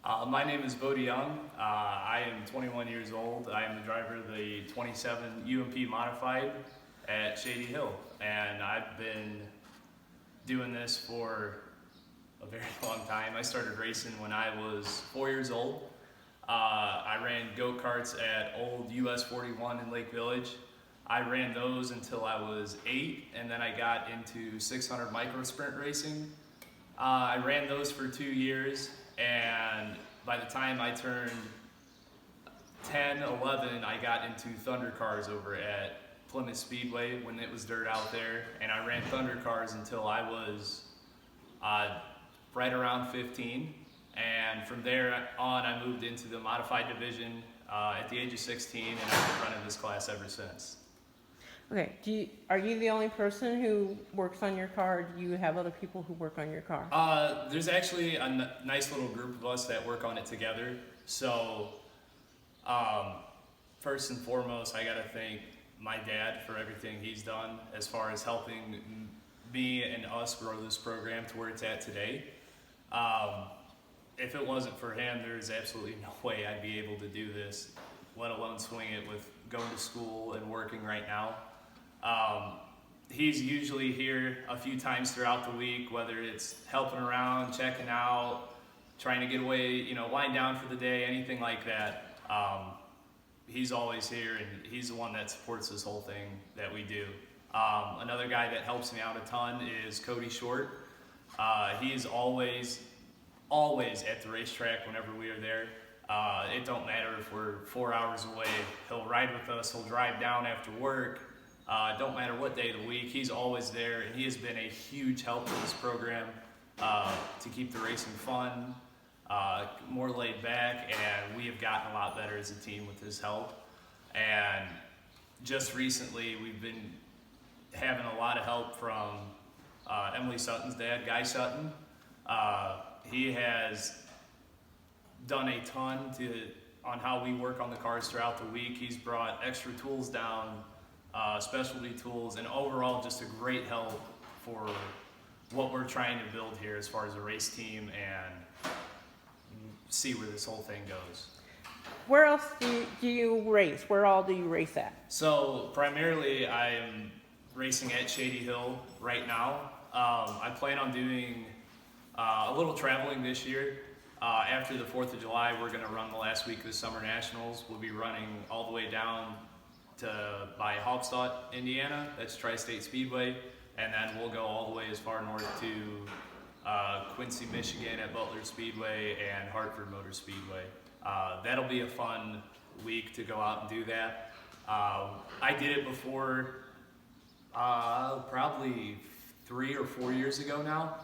My name is Beau DeYoung. I am 21 years old. I am the driver of the 27 UMP Modified at Shady Hill, and I've been doing this for a very long time. I started racing when I was 4 years old. I ran go-karts at old US 41 in Lake Village. I ran those until I was 8, and then I got into 600 micro sprint racing. I ran those for 2 years, and by the time I turned 10, 11, I got into Thunder cars over at Plymouth Speedway when it was dirt out there, and I ran Thunder cars until I was right around 15. And from there on, I moved into the modified division at the age of 16, and I've been running this class ever since. Okay, are you the only person who works on your car, or do you have other people who work on your car? There's actually a nice little group of us that work on it together. So, first and foremost, I gotta thank my dad for everything he's done as far as helping me and us grow this program to where it's at today. If it wasn't for him, there's absolutely no way I'd be able to do this, let alone swing it with going to school and working right now. He's usually here a few times throughout the week, whether it's helping around, checking out, trying to get away, wind down for the day, anything like that. He's always here, and he's the one that supports this whole thing that we do. Another guy that helps me out a ton is Cody Short. He's always at the racetrack whenever we are there. It don't matter if we're 4 hours away. He'll ride with us. He'll drive down after work. Don't matter what day of the week. He's always there, and he has been a huge help to this program to keep the racing fun, more laid back, and we have gotten a lot better as a team with his help. And just recently, we've been having a lot of help from Emily Sutton's dad, Guy Sutton. He has done a ton on how we work on the cars throughout the week. He's brought extra tools down, specialty tools, and overall just a great help for what we're trying to build here as far as a race team and see where this whole thing goes. Where else do you race? Where all do you race at? So primarily I am racing at Shady Hill right now. I plan on doing a little traveling this year. After the 4th of July, we're going to run the last week of the Summer Nationals. We'll be running all the way down by Hauptstadt, Indiana. That's Tri-State Speedway. And then we'll go all the way as far north to Quincy, Michigan at Butler Speedway and Hartford Motor Speedway. That'll be a fun week to go out and do that. I did it before probably 3 or 4 years ago now.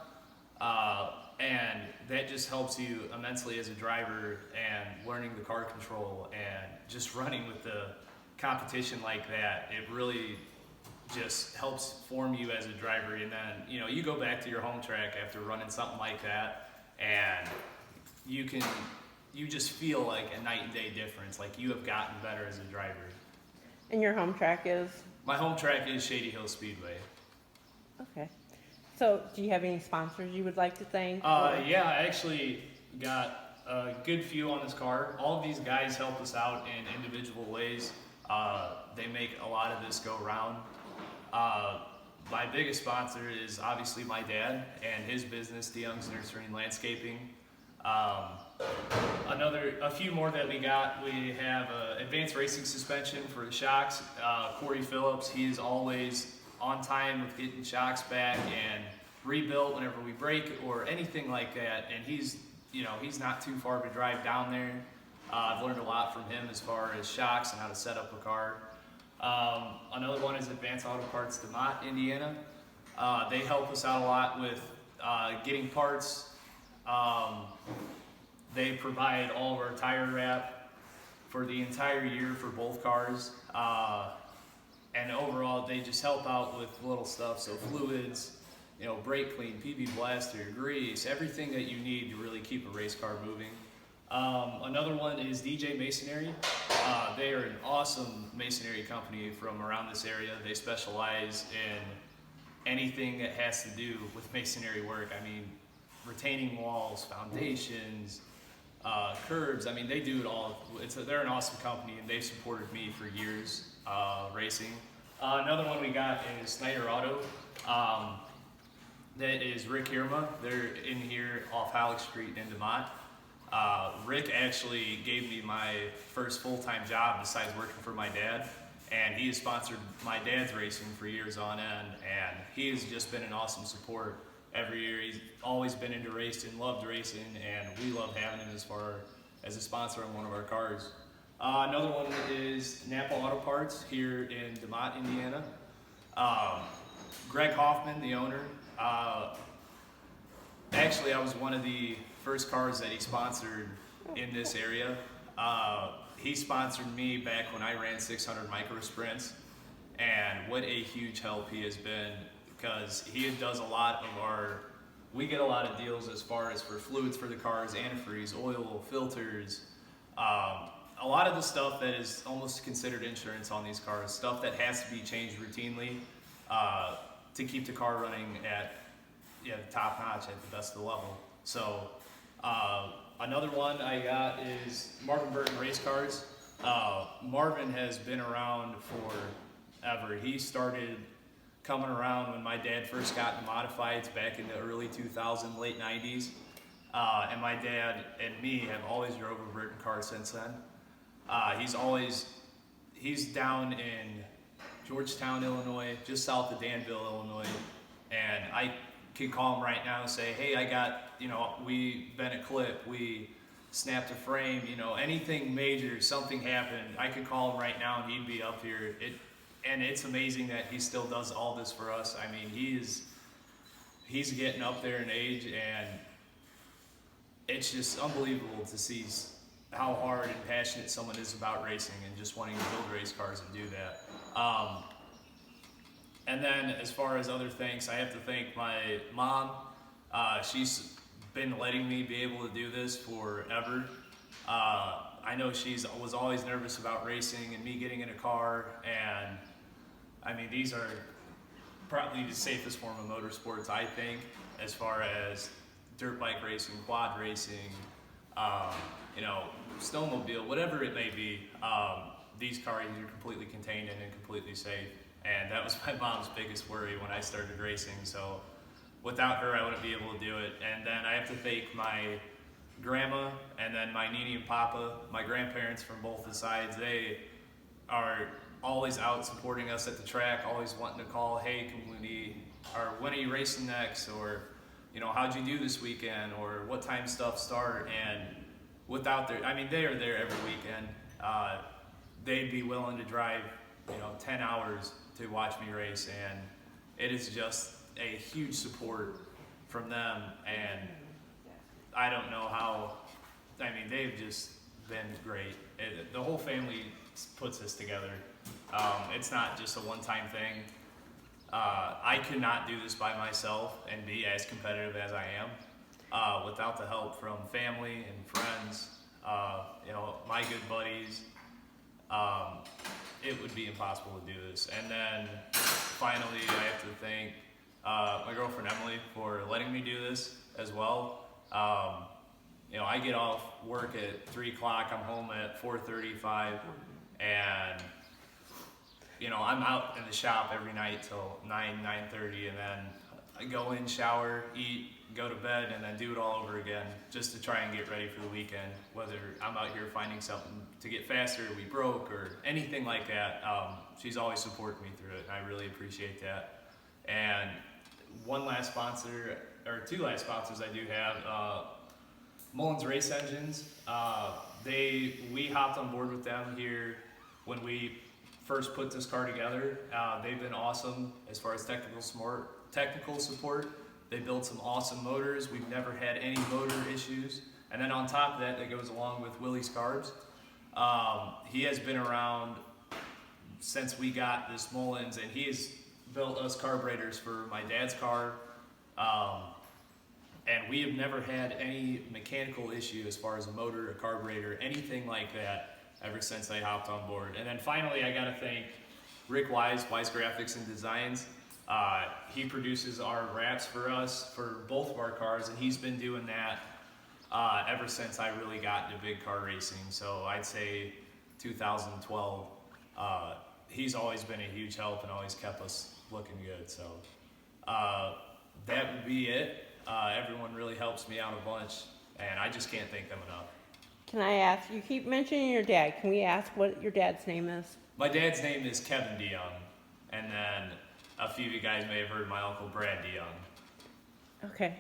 And that just helps you immensely as a driver and learning the car control and just running with the competition like that. It really just helps form you as a driver. And then, you go back to your home track after running something like that, and you just feel like a night and day difference. Like you have gotten better as a driver. And your home track is? My home track is Shady Hill Speedway. Okay. So, do you have any sponsors you would like to thank? Yeah, I actually got a good few on this car. All of these guys help us out in individual ways. They make a lot of this go round. My biggest sponsor is obviously my dad and his business, DeYoung's Nursery and Landscaping. A few more that we got. We have advanced racing suspension for the shocks. Corey Phillips, he is always on time with getting shocks back and rebuilt whenever we break or anything like that. And he's not too far of a drive down there. I've learned a lot from him as far as shocks and how to set up a car. Another one is Advanced Auto Parts DeMott, Indiana. They help us out a lot with getting parts. They provide all of our tire wrap for the entire year for both cars. And overall, they just help out with little stuff, so fluids, brake clean, PB blaster, grease, everything that you need to really keep a race car moving. Another one is DJ Masonry. They are an awesome masonry company from around this area. They specialize in anything that has to do with masonry work. I mean, retaining walls, foundations, curbs. I mean, they do it all. They're an awesome company, and they've supported me for years racing. Another one we got is Snyder Auto. That is Rick Irma. They're in here off Halleck Street in DeMont. Rick actually gave me my first full-time job besides working for my dad, and he has sponsored my dad's racing for years on end, and he has just been an awesome support every year. He's always been into racing, loved racing, and we love having him as far as a sponsor on one of our cars. Another one is Napa Auto Parts here in DeMont, Indiana. Greg Hoffman, the owner. Actually, I was one of the first cars that he sponsored in this area. He sponsored me back when I ran 600 micro sprints, and what a huge help he has been, because he does a lot of we get a lot of deals as far as for fluids for the cars, antifreeze, oil, filters, a lot of the stuff that is almost considered insurance on these cars, stuff that has to be changed routinely to keep the car running at top notch at the best of the level. So another one I got is Marvin Burton Race Cars. Marvin has been around forever. He started coming around when my dad first got into modifieds back in the early 2000s, late 90s. And my dad and me have always drove a Burton car since then. He's down in Georgetown, Illinois, just south of Danville, Illinois. And I could call him right now and say, hey, we bent a clip, we snapped a frame, anything major, something happened. I could call him right now and he'd be up here. And it's amazing that he still does all this for us. I mean, he's getting up there in age, and it's just unbelievable to see how hard and passionate someone is about racing and just wanting to build race cars and do that. And then as far as other things, I have to thank my mom. She's been letting me be able to do this forever. I know was always nervous about racing and me getting in a car, and I mean, these are probably the safest form of motorsports, I think, as far as dirt bike racing, quad racing, snowmobile, whatever it may be. These cars are completely contained and completely safe. And that was my mom's biggest worry when I started racing. So without her, I wouldn't be able to do it. And then I have to thank my grandma and then my Nini and Papa, my grandparents from both the sides. They are always out supporting us at the track, always wanting to call, hey, or when are you racing next? Or, how'd you do this weekend? Or what time stuff start? And without they are there every weekend. They'd be willing to drive, 10 hours to watch me race, and it is just a huge support from them, and I don't know how, they've just been great. The whole family puts this together. It's not just a one-time thing. I could not do this by myself and be as competitive as I am without the help from family and friends, my good buddies. It would be impossible to do this. And then finally, I have to thank my girlfriend Emily for letting me do this as well. I get off work at 3 o'clock, I'm home at 4:35, and I'm out in the shop every night till 9:30, and then I go in, shower, eat, go to bed, and then do it all over again just to try and get ready for the weekend. Whether I'm out here finding something to get faster, we broke, or anything like that, she's always supported me through it, and I really appreciate that. And one last sponsor, or two last sponsors I do have, Mullins Race Engines. We hopped on board with them here when we first put this car together. They've been awesome as far as technical support. They build some awesome motors. We've never had any motor issues. And then on top of that goes along with Willie's Carbs. He has been around since we got this Mullins, and he has built us carburetors for my dad's car. And we have never had any mechanical issue as far as a motor, a carburetor, anything like that ever since I hopped on board. And then finally, I gotta thank Rick Wise Graphics and Designs. He produces our wraps for us for both of our cars, and he's been doing that ever since I really got into big car racing. So I'd say 2012. He's always been a huge help and always kept us looking good. So that would be it. Everyone really helps me out a bunch, and I just can't thank them enough. Can I ask, you keep mentioning your dad. Can we ask what your dad's name is? My dad's name is Kevin DeYoung, and then a few of you guys may have heard my uncle Brad DeYoung. Okay.